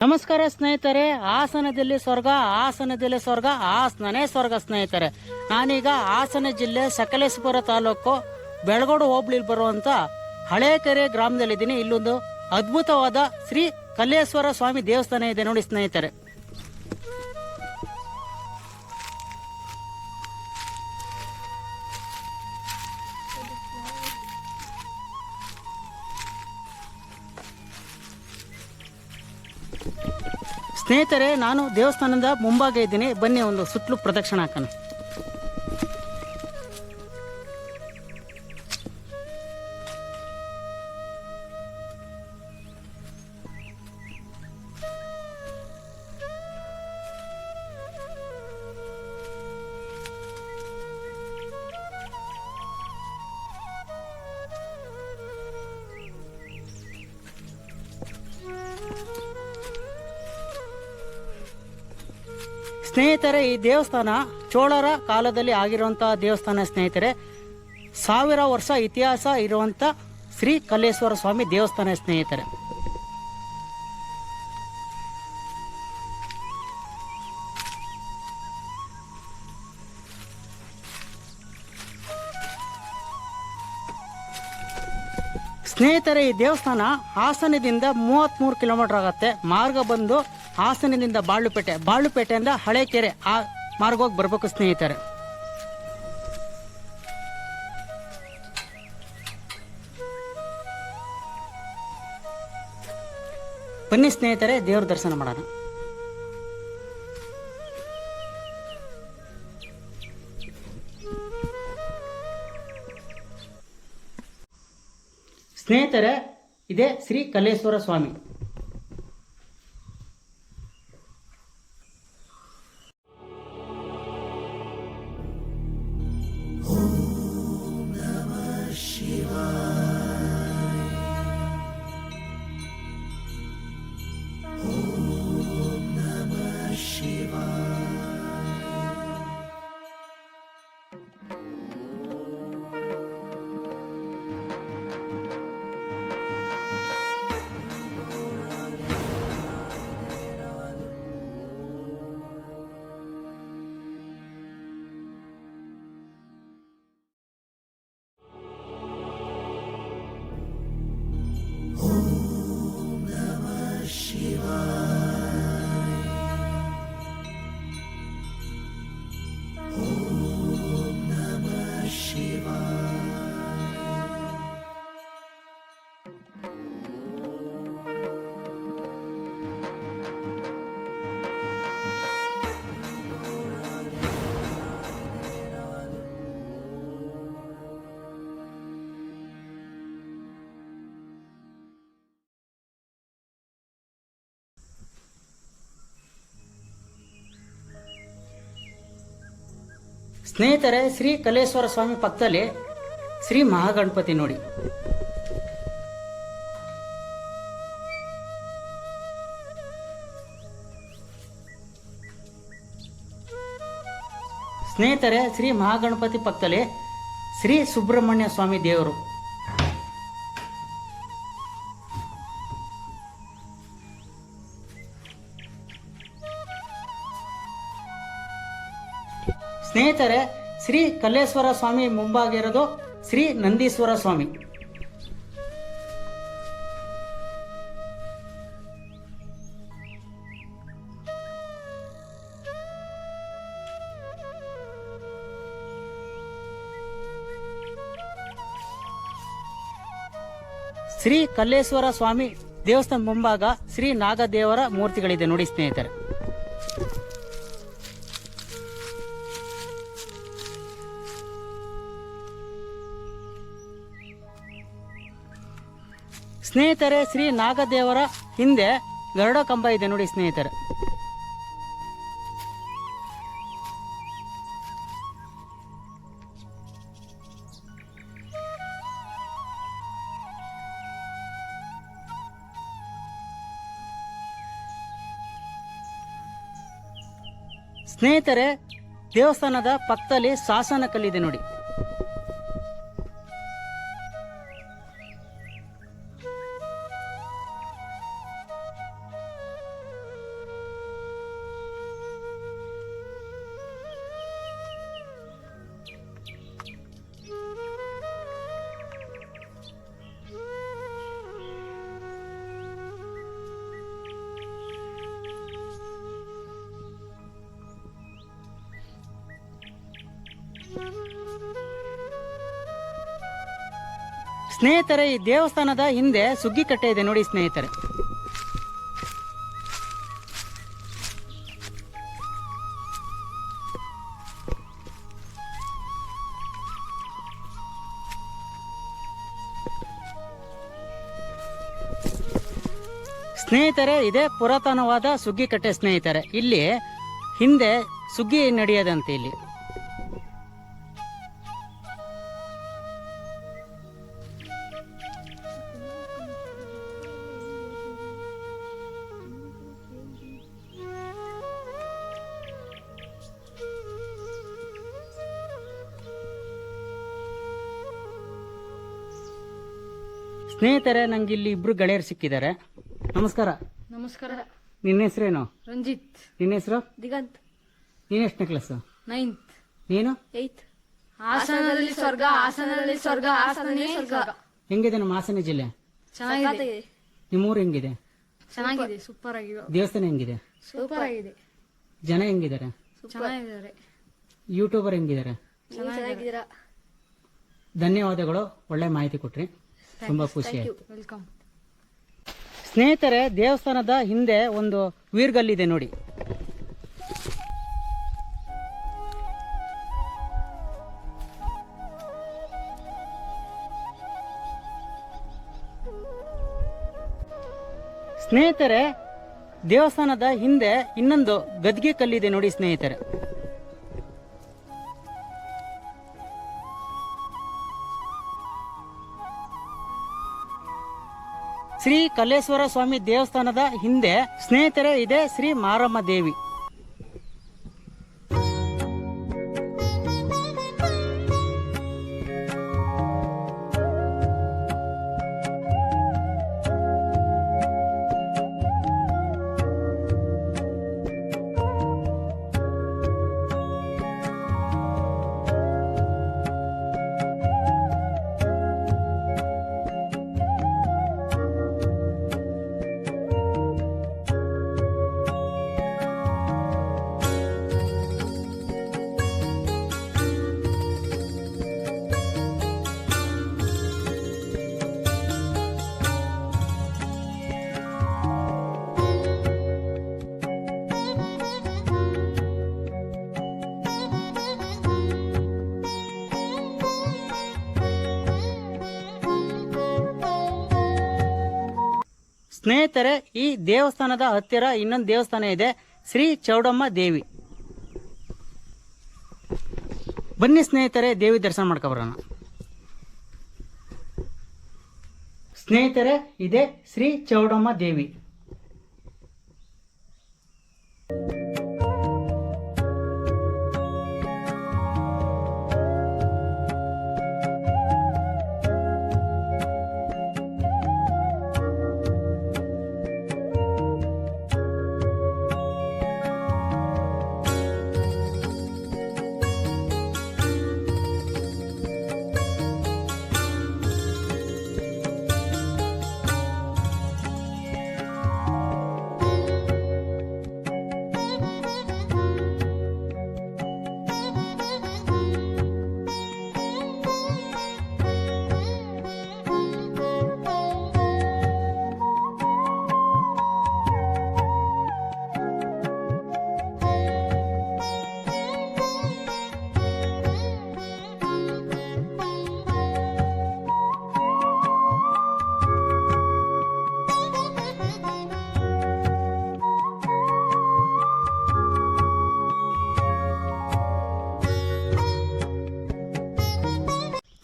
ನಮಸ್ಕಾರ ಸ್ನೇಹಿತರೆ. ಹಾಸನದಲ್ಲಿ ಸ್ವರ್ಗ, ಹಾಸನದಲ್ಲಿ ಸ್ವರ್ಗ, ಹಾಸನನೇ ಸ್ವರ್ಗ ಸ್ನೇಹಿತರೆ. ನಾನೀಗ ಹಾಸನ ಜಿಲ್ಲೆ ಸಕಲೇಶಪುರ ತಾಲೂಕು ಬೆಳಗೋಡು ಹೋಬಳಿಲಿ ಬರುವಂತ ಹಳೇಕೆರೆ ಗ್ರಾಮದಲ್ಲಿದ್ದೀನಿ. ಇಲ್ಲೊಂದು ಅದ್ಭುತವಾದ ಶ್ರೀ ಕಲ್ಲೇಶ್ವರ ಸ್ವಾಮಿ ದೇವಸ್ಥಾನ ಇದೆ ನೋಡಿ ಸ್ನೇಹಿತರೆ. ಸ್ನೇಹಿತರೆ, ನಾನು ದೇವಸ್ಥಾನದ ಮುಂಭಾಗ ಇದ್ದೀನಿ. ಬನ್ನಿ ಒಂದು ಸುತ್ತಲೂ ಪ್ರದಕ್ಷಿಣೆ ಹಾಕೋಣ. ಸ್ನೇಹಿತರೆ, ಈ ದೇವಸ್ಥಾನ ಚೋಳರ ಕಾಲದಲ್ಲಿ ಆಗಿರುವಂತಹ ದೇವಸ್ಥಾನ ಸ್ನೇಹಿತರೆ. 1000 ವರ್ಷ ಇತಿಹಾಸ ಇರುವಂತ ಶ್ರೀ ಕಲ್ಲೇಶ್ವರ ಸ್ವಾಮಿ ದೇವಸ್ಥಾನ ಸ್ನೇಹಿತರೆ. ಸ್ನೇಹಿತರೆ, ಈ ದೇವಸ್ಥಾನ ಹಾಸನದಿಂದ 33 ಕಿಲೋಮೀಟರ್ ಆಗುತ್ತೆ. ಮಾರ್ಗ ಬಂದು ಹಾಸನದಿಂದ ಬಾಳುಪೇಟೆಯಿಂದ ಹಳೇಕೆರೆ ಆ ಮಾರ್ಗವಾಗಿ ಬರ್ಬೇಕು ಸ್ನೇಹಿತರೆ. ಬನ್ನಿ ಸ್ನೇಹಿತರೆ, ದೇವ್ರ ದರ್ಶನ ಮಾಡೋಣ. ಸ್ನೇಹಿತರೆ, ಇದೇ ಶ್ರೀ ಕಲ್ಲೇಶ್ವರ ಸ್ವಾಮಿ. ಸ್ನೇಹಿತರೆ, ಶ್ರೀ ಕಲ್ಲೇಶ್ವರ ಸ್ವಾಮಿ ಪಕ್ಕದಲ್ಲಿ ಶ್ರೀ ಮಹಾಗಣಪತಿ ನೋಡಿ. ಸ್ನೇಹಿತರೆ, ಶ್ರೀ ಮಹಾಗಣಪತಿ ಪಕ್ಕದಲ್ಲಿ ಶ್ರೀ ಸುಬ್ರಹ್ಮಣ್ಯ ಸ್ವಾಮಿ ದೇವರು. ಸ್ನೇಹಿತರೆ, ಶ್ರೀ ಕಲ್ಲೇಶ್ವರ ಸ್ವಾಮಿ ಮುಂಭಾಗಿರೋದು ಶ್ರೀ ನಂದೀಶ್ವರ ಸ್ವಾಮಿ. ಶ್ರೀ ಕಲ್ಲೇಶ್ವರ ಸ್ವಾಮಿ ದೇವಸ್ಥಾನ ಮುಂಭಾಗ ಶ್ರೀ ನಾಗದೇವರ ಮೂರ್ತಿಗಳಿದೆ ನೋಡಿ ಸ್ನೇಹಿತರೆ. ಸ್ನೇಹಿತರೆ, ಶ್ರೀ ನಾಗದೇವರ ಹಿಂದೆ ಗರುಡ ಕಂಬ ಇದೆ ನೋಡಿ ಸ್ನೇಹಿತರೆ. ಸ್ನೇಹಿತರೆ, ದೇವಸ್ಥಾನದ ಪಕ್ಕದಲ್ಲಿ ಶಾಸನ ಕಲ್ಲಿದೆ ನೋಡಿ. ಸ್ನೇಹಿತರೆ, ಈ ದೇವಸ್ಥಾನದ ಹಿಂದೆ ಸುಗ್ಗಿ ಕಟ್ಟೆ ಇದೆ ನೋಡಿ ಸ್ನೇಹಿತರೆ. ಸ್ನೇಹಿತರೆ, ಇದೇ ಪುರಾತನವಾದ ಸುಗ್ಗಿ ಕಟ್ಟೆ ಸ್ನೇಹಿತರೆ. ಇಲ್ಲಿ ಹಿಂದೆ ಸುಗ್ಗಿ ನಡೆಯದಂತೆ ಇಲ್ಲಿ. ಸ್ನೇಹಿತರೆ, ನಂಗೆ ಇಲ್ಲಿ ಇಬ್ರು ಗೆಳೆಯರು ಸಿಕ್ಕಿದ್ದಾರೆ. ನಮಸ್ಕಾರ. ನಮಸ್ಕಾರ. ನಿನ್ನ ಹೆಸರೇನು? ರಂಜಿತ್. ನಿನ್ನ ಹೆಸರು? ದಿಗಂತ್. ನೀನು ಎಷ್ಟನೇ ಕ್ಲಾಸ್? 9th. ನೀನು? 8th. ಹಾಸನದಲ್ಲಿ ಸ್ವರ್ಗ, ಹಾಸನದಲ್ಲಿ ಸ್ವರ್ಗ, ಹಾಸನನೇ ಸ್ವರ್ಗ. ಹೆಂಗಿದೆ ನಮ್ಮ ಹಾಸನ ಜಿಲ್ಲೆ? ಚೆನ್ನಾಗಿದೆ. ನಿಮ್ಮೂರು ಹೆಂಗಿದೆ? ಚೆನ್ನಾಗಿದೆ, ಸೂಪರ್ ಆಗಿದೆ. ದೇವಸ್ಥಾನ ಹೆಂಗಿದೆ? ಸೂಪರ್ ಆಗಿದೆ. ಜನ ಹೆಂಗಿದ್ದಾರೆ? ಚೆನ್ನಾಗಿದ್ದಾರೆ. ಯೂಟ್ಯೂಬರ್ ಹೆಂಗಿದ್ದಾರೆ? ಚೆನ್ನಾಗಿದ್ದೀರಾ? ಧನ್ಯವಾದಗಳು, ಒಳ್ಳೆ ಮಾಹಿತಿ ಕೊಟ್ರಿ, ತುಂಬಾ ಖುಷಿ ಆಯ್ತು. ವೆಲ್ಕಮ್. ಸ್ನೇಹಿತರೆ, ದೇವಸ್ಥಾನದ ಹಿಂದೆ ಒಂದು ವೀರ್ಗಲ್ಲಿದೆ ನೋಡಿ. ಸ್ನೇಹಿತರೆ, ದೇವಸ್ಥಾನದ ಹಿಂದೆ ಇನ್ನೊಂದು ಗದ್ಗೆ ಕಲ್ಲಿದೆ ನೋಡಿ ಸ್ನೇಹಿತರೆ. ಶ್ರೀ ಕಲ್ಲೇಶ್ವರ ಸ್ವಾಮಿ ದೇವಸ್ಥಾನದ ಹಿಂದೆ ಸ್ನೇಹಿತರೆ ಇದೆ ಶ್ರೀ ಮಾರಮ್ಮ ದೇವಿ. ಸ್ನೇಹಿತರೆ, ಈ ದೇವಸ್ಥಾನದ ಹತ್ತಿರ ಇನ್ನೊಂದು ದೇವಸ್ಥಾನ ಇದೆ, ಶ್ರೀ ಚೌಡಮ್ಮ ದೇವಿ. ಬನ್ನಿ ಸ್ನೇಹಿತರೆ, ದೇವಿ ದರ್ಶನ ಮಾಡ್ಕೊಬರೋಣ. ಸ್ನೇಹಿತರೆ, ಇದೆ ಶ್ರೀ ಚೌಡಮ್ಮ ದೇವಿ.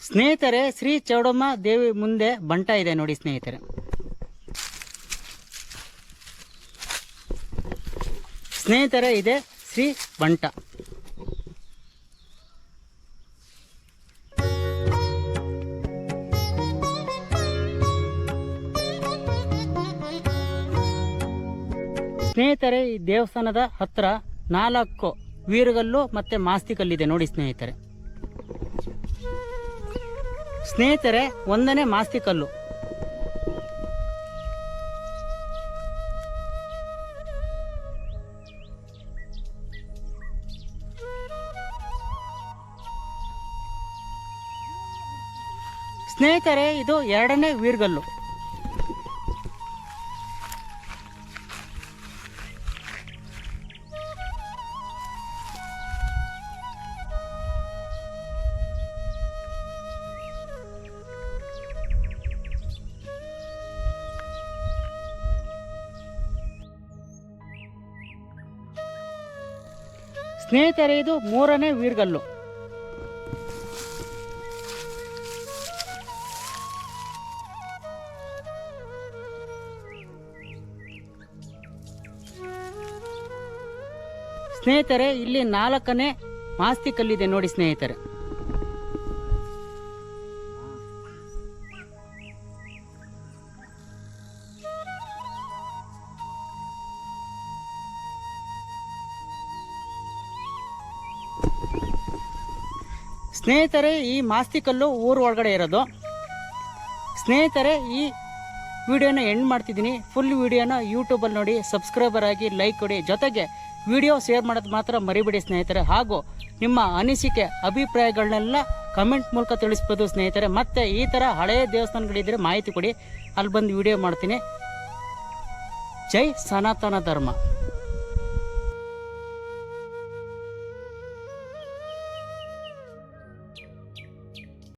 ಸ್ನೇಹಿತರೆ, ಶ್ರೀ ಚೌಡಮ್ಮ ದೇವಿ ಮುಂದೆ ಬಂಟ ಇದೆ ನೋಡಿ ಸ್ನೇಹಿತರೆ. ಸ್ನೇಹಿತರೆ, ಇದೆ ಶ್ರೀ ಬಂಟ. ಸ್ನೇಹಿತರೆ, ಈ ದೇವಸ್ಥಾನದ ಹತ್ರ 4 ವೀರಗಲ್ಲು ಮತ್ತೆ ಮಾಸ್ತಿ ಕಲ್ಲಿದೆ ನೋಡಿ ಸ್ನೇಹಿತರೆ. ಸ್ನೇಹಿತರೆ, 1ನೇ ಮಾಸ್ತಿ ಕಲ್ಲು. ಸ್ನೇಹಿತರೆ, ಇದು 2ನೇ ವೀರ್ಗಲ್ಲು. ಸ್ನೇಹಿತರೆ, ಇದು 3ನೇ ವೀರ್ಗಲ್ಲು. ಸ್ನೇಹಿತರೆ, ಇಲ್ಲಿ 4ನೇ ಮಾಸ್ತಿ ಕಲ್ಲಿದೆ ನೋಡಿ ಸ್ನೇಹಿತರೆ. ಸ್ನೇಹಿತರೆ, ಈ ಮಾಸ್ತಿ ಕಲ್ಲು ಊರು ಒಳಗಡೆ ಇರೋದು. ಸ್ನೇಹಿತರೆ, ಈ ವಿಡಿಯೋನ ಎಂಡ್ ಮಾಡ್ತಿದ್ದೀನಿ. ಫುಲ್ ವಿಡಿಯೋನ ಯೂಟ್ಯೂಬಲ್ಲಿ ನೋಡಿ, ಸಬ್ಸ್ಕ್ರೈಬರ್ ಆಗಿ, ಲೈಕ್ ಕೊಡಿ. ಜೊತೆಗೆ ವಿಡಿಯೋ ಶೇರ್ ಮಾಡೋದು ಮಾತ್ರ ಮರಿಬೇಡಿ ಸ್ನೇಹಿತರೆ. ಹಾಗೂ ನಿಮ್ಮ ಅನಿಸಿಕೆ ಅಭಿಪ್ರಾಯಗಳನ್ನೆಲ್ಲ ಕಮೆಂಟ್ ಮೂಲಕ ತಿಳಿಸ್ಬೋದು ಸ್ನೇಹಿತರೆ. ಮತ್ತೆ ಈ ಥರ ಹಳೆಯ ದೇವಸ್ಥಾನಗಳಿದ್ರೆ ಮಾಹಿತಿ ಕೊಡಿ, ಅಲ್ಲಿ ಬಂದು ವಿಡಿಯೋ ಮಾಡ್ತೀನಿ. ಜೈ ಸನಾತನ ಧರ್ಮ.